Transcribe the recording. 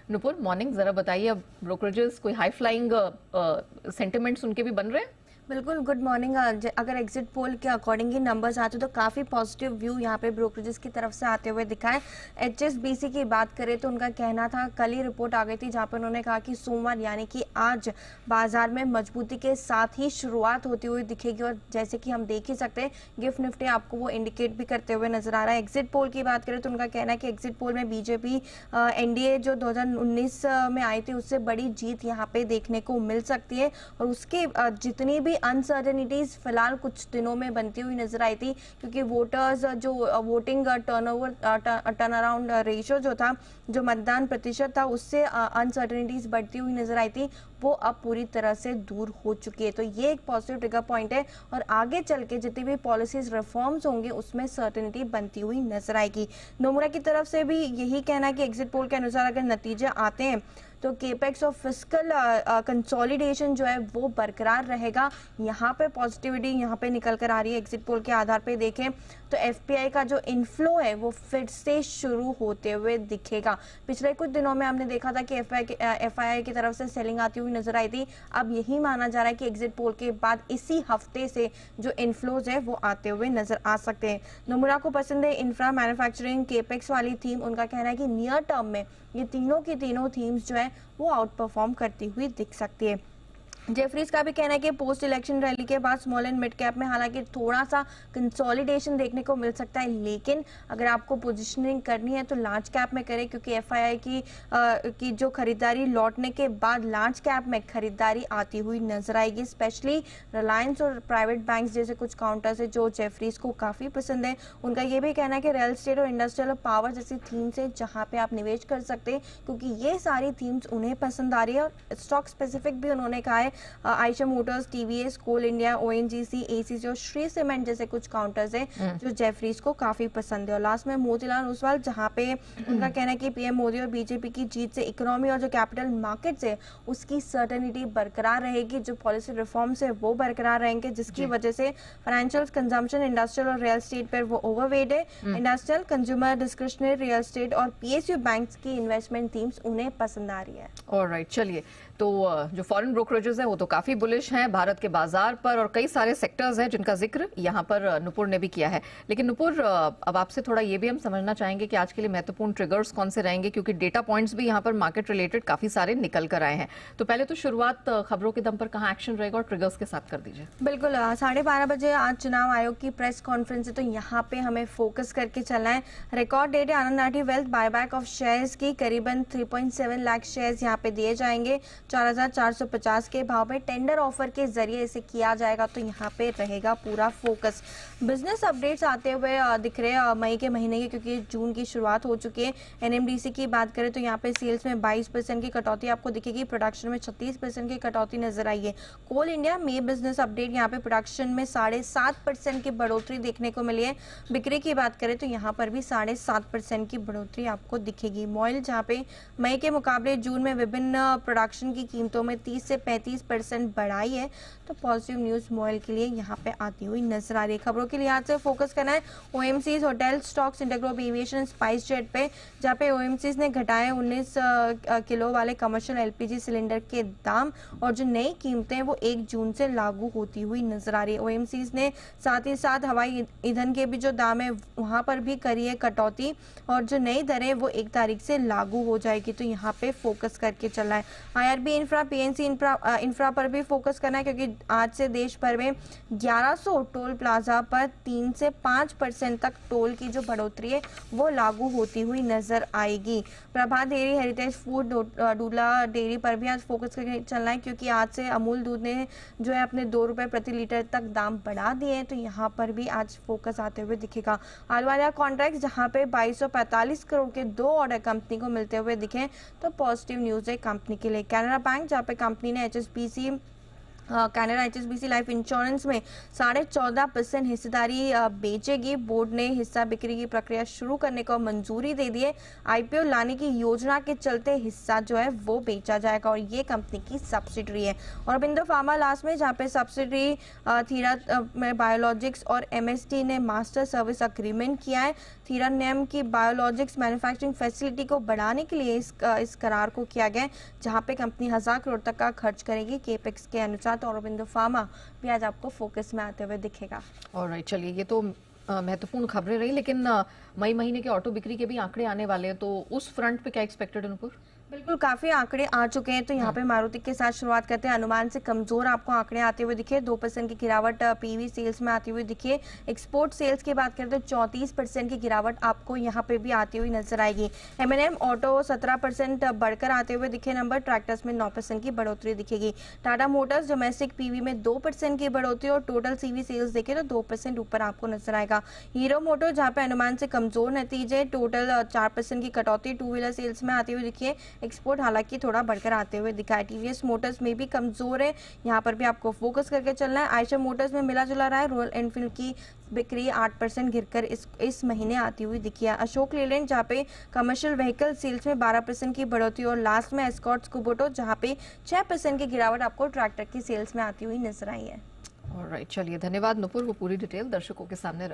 Nupur morning, जरा बताइए, अब ब्रोकरेजेस कोई हाई फ्लाइंग सेंटिमेंट्स उनके भी बन रहे हैं? बिल्कुल, गुड मॉर्निंग। अगर एग्जिट पोल के अकॉर्डिंग ही नंबर्स आते तो काफ़ी पॉजिटिव व्यू यहाँ पे ब्रोकरेजेस की तरफ से आते हुए दिखा है। एचएसबीसी की बात करें तो उनका कहना था, कल ही रिपोर्ट आ गई थी जहाँ पे उन्होंने कहा कि सोमवार यानी कि आज बाजार में मजबूती के साथ ही शुरुआत होती हुई दिखेगी। और जैसे कि हम देख ही सकते हैं, गिफ्ट निफ्टी आपको वो इंडिकेट भी करते हुए नजर आ रहा है। एग्जिट पोल की बात करें तो उनका कहना है कि एग्जिट पोल में बीजेपी एनडीए जो 2019 में आई थी उससे बड़ी जीत यहाँ पे देखने को मिल सकती है। और उसकी जितनी भी अनसर्टेनिटीज फिलहाल कुछ दिनों में बनती हुई नजर आई थी, क्योंकि वोटर्स जो वोटिंग टर्न अराउंड रेशियो जो था, जो मतदान प्रतिशत था, उससे अनसर्टेनिटीज बढ़ती हुई नजर आई थी, वो अब पूरी तरह से दूर हो चुकी है। तो ये एक पॉजिटिव ट्रिगर पॉइंट है और आगे चल के जितनी भी पॉलिसीज रिफॉर्म्स होंगे उसमें सर्टेनिटी बनती हुई नजर आएगी। नोमुरा की तरफ से भी यही कहना है कि एग्जिट पोल के अनुसार अगर नतीजे आते हैं तो केपेक्स और फिस्कल कंसोलिडेशन जो है वो बरकरार रहेगा। यहाँ पे पॉजिटिविटी यहाँ पे निकल कर आ रही है। एग्जिट पोल के आधार पे देखें तो एफपीआई का जो इनफ्लो है वो फिर से शुरू होते हुए दिखेगा। पिछले कुछ दिनों में हमने देखा था कि एफआईआई की तरफ से सेलिंग आती हुई नजर आई थी। अब यही माना जा रहा है कि एग्जिट पोल के बाद इसी हफ्ते से जो इनफ्लोज है वो आते हुए नजर आ सकते हैं। नोमुरा को पसंद है इंफ्रा, मैन्युफैक्चरिंग, केपेक्स वाली थीम। उनका कहना है कि नियर टर्म में ये तीनों की तीनों थीम्स जो है वो आउट परफॉर्म करती हुई दिख सकती है। जेफरीज का भी कहना है कि पोस्ट इलेक्शन रैली के बाद स्मॉल एंड मिड कैप में हालांकि थोड़ा सा कंसोलिडेशन देखने को मिल सकता है, लेकिन अगर आपको पोजीशनिंग करनी है तो लार्ज कैप में करें, क्योंकि एफआईआई की जो खरीदारी लौटने के बाद लार्ज कैप में खरीदारी आती हुई नजर आएगी। स्पेशली रिलायंस और प्राइवेट बैंक्स जैसे कुछ काउंटर्स है जो जेफरीज को काफी पसंद है। उनका ये भी कहना है कि रियल एस्टेट और इंडस्ट्रियल और पावर जैसी थीम्स है जहाँ पे आप निवेश कर सकते हैं, क्योंकि ये सारी थीम्स उन्हें पसंद आ रही है। और स्टॉक स्पेसिफिक भी उन्होंने कहा है, आयशा मोटर्स, टीवीएस, कोल इंडिया, ओएनजीसी, एसीसी और श्री सीमेंट जैसे कुछ काउंटर्स हैं जो जेफरीज को काफी पसंद है। और लास्ट में मोतीलाल ओसवाल, जहां पे उनका कहना है कि पीएम मोदी और बीजेपी की जीत से इकोनॉमी और जो कैपिटल मार्केट है उसकी सर्टेनिटी बरकरार रहेगी, जो पॉलिसी रिफॉर्म्स है वो बरकरार रहेंगे, जिसकी वजह से फाइनेंशियल, कंजम्पशन, इंडस्ट्रियल और रियल एस्टेट पर वो ओवरवेट है। Industrial, consumer, discretionary, real estate और पीएसयू बैंक्स की इन्वेस्टमेंट थीम्स उन्हें पसंद आ रही है। ऑलराइट, चलिए, तो जो फॉरेन ब्रोकरेजेस हैं वो तो काफी बुलिश हैं भारत के बाजार पर, और कई सारे सेक्टर्स हैं जिनका जिक्र यहाँ पर नुपुर ने भी किया है। लेकिन नुपुर, अब आपसे थोड़ा ये भी हम समझना चाहेंगे कि आज के लिए महत्वपूर्ण ट्रिगर्स कौन से रहेंगे, क्योंकि डेटा पॉइंट्स भी यहाँ पर मार्केट रिलेटेड काफी सारे निकल कर आए हैं। तो पहले तो शुरुआत खबरों के दम पर कहाँ एक्शन रहेगा और ट्रिगर्स के साथ कर दीजिए। बिल्कुल, 12:30 बजे आज चुनाव आयोग की प्रेस कॉन्फ्रेंस है, तो यहाँ पे हमें फोकस करके चलना है। रिकॉर्ड डेट है आनंद नाटी वेल्थ बायबैक ऑफ शेयर्स की, करीबन 3.7 लाख शेयर्स यहाँ पे दिए जाएंगे 4,450 के भाव में। टेंडर ऑफर के जरिए इसे किया जाएगा, तो यहाँ पे रहेगा पूरा फोकस। बिजनेस अपडेट्स आते हुए दिख रहे हैं मई के महीने के, क्योंकि जून की शुरुआत हो चुकी है। एनएमडीसी की बात करें तो यहाँ पे सेल्स में 22% की कटौती आपको दिखेगी, प्रोडक्शन में 36% की कटौती नजर आई है। कोल इंडिया मई बिजनेस अपडेट, यहाँ पे प्रोडक्शन में 7.5% की बढ़ोतरी देखने को मिली है। बिक्री की बात करें तो यहाँ पर भी 7.5% की बढ़ोतरी आपको दिखेगी। मॉइल, जहाँ पे मई के मुकाबले जून में विभिन्न प्रोडक्शन की कीमतों में 30 से 35% बढ़ाई है, तो पॉजिटिव न्यूज मॉइल के लिए यहाँ पे आती हुई नजर आ रही है। खबरों के लिहाज से फोकस करना है OMCs, hotel stocks, InterGlobe aviation, spice jet पे, जहाँ पे ओएमसीज ने घटाए 19 किलो वाले कमर्शियल एलपीजी सिलेंडर के दाम, और जो नई कीमतें वो 1 जून से लागू होती हुई नजर आ रही है। ओएमसीज ने साथ ही साथ हवाई ईंधन के भी जो दाम है वहां पर भी करी है कटौती, और जो नई दरें वो 1 तारीख से लागू हो जाएगी, तो यहाँ पे फोकस करके चलना है। आईआरबी इंफ्रा, पीएनसी इंफ्रा पर भी फोकस करना है, क्योंकि आज से देश भर में 1100 टोल प्लाजा पर 3 से 5% तक टोल की जो बढ़ोतरी है वो लागू होती हुई नजर आएगी। प्रभात डेयरी, हेरिटेज फूड, डूला डेयरी पर भी आज फोकस करके चलना है, क्योंकि आज से अमूल दूध ने जो है अपने 2 रुपए प्रति लीटर तक दाम बढ़ा दिए हैं, तो यहाँ पर भी आज फोकस आते हुए दिखेगा। आलवालिया कॉन्ट्रैक्ट, जहाँ पे 2245 करोड़ के 2 ऑर्डर कंपनी को मिलते हुए दिखे, तो पॉजिटिव न्यूज है कंपनी के लिए। कैनरा बैंक, जहाँ पे कंपनी ने HSBC Canara HSBC life insurance में 14.5% हिस्सेदारी बेचेगी। बोर्ड ने हिस्सा बिक्री की प्रक्रिया शुरू करने को मंजूरी दे दी है। IPO लाने की योजना के चलते हिस्सा जो है वो बेचा जाएगा और ये कंपनी की सब्सिडरी है। और बिंदु फार्मा लास्ट में, जहाँ पे सब्सिडरी थीरा में बायोलॉजिक्स और MSD ने मास्टर सर्विस अग्रीमेंट किया है। थीरा नेम की बायोलॉजिक्स मैन्युफैक्चरिंग फैसिलिटी को बढ़ाने के लिए इस करार को किया गया है, जहाँ पे कंपनी 1000 करोड़ तक का खर्च करेगी केपेक्स के अनुसार। तो औरोबिंदो फार्मा भी आज आपको फोकस में आते हुए दिखेगा। ऑलराइट, चलिए ये तो महत्वपूर्ण खबरें रही, लेकिन मई महीने के ऑटो बिक्री के भी आंकड़े आने वाले हैं, तो उस फ्रंट पे क्या एक्सपेक्टेड है नुपुर? बिल्कुल, काफी आंकड़े आ चुके हैं। तो यहाँ पे मारुति के साथ शुरुआत करते हैं। अनुमान से कमजोर आपको आंकड़े आते हुए दिखे। 2% की गिरावट PV सेल्स में आती हुई दिखी। एक्सपोर्ट सेल्स की बात करते हैं 34% की गिरावट आपको यहाँ पे भी आती हुई नजर आएगी। M&M ऑटो 17% बढ़कर आते हुए दिखे नंबर। ट्रैक्टर्स में 9% की बढ़ोतरी दिखेगी। टाटा मोटर्स डोमेस्टिक PV में 2% की बढ़ोतरी और टोटल CV सेल्स देखे तो 2% ऊपर आपको नजर आएगा। हीरो मोटर जहाँ पे अनुमान से कमजोर नतीजे, टोटल 4% की कटौती टू व्हीलर सेल्स में आती हुई दिखी है। एक्सपोर्ट हालांकि थोड़ा बढ़कर आते हुए दिखा है। TVS मोटर्स में भी कमजोर है, यहाँ पर भी आपको फोकस करके चलना है। आयशर मोटर्स में मिला जुला रहा है। रॉयल एनफील्ड की बिक्री 8% गिरकर इस महीने आती हुई दिखी है। अशोक लेलैंड जहाँ पे कमर्शियल व्हीकल सेल्स में 12% की बढ़ोतरी और लास्ट में एस्कॉर्ट्स कुबोटा जहाँ पे 6% की गिरावट आपको ट्रैक्टर की सेल्स में आती हुई नजर आई है। ऑलराइट, चलिए धन्यवाद नुपुर, वो पूरी डिटेल दर्शकों के सामने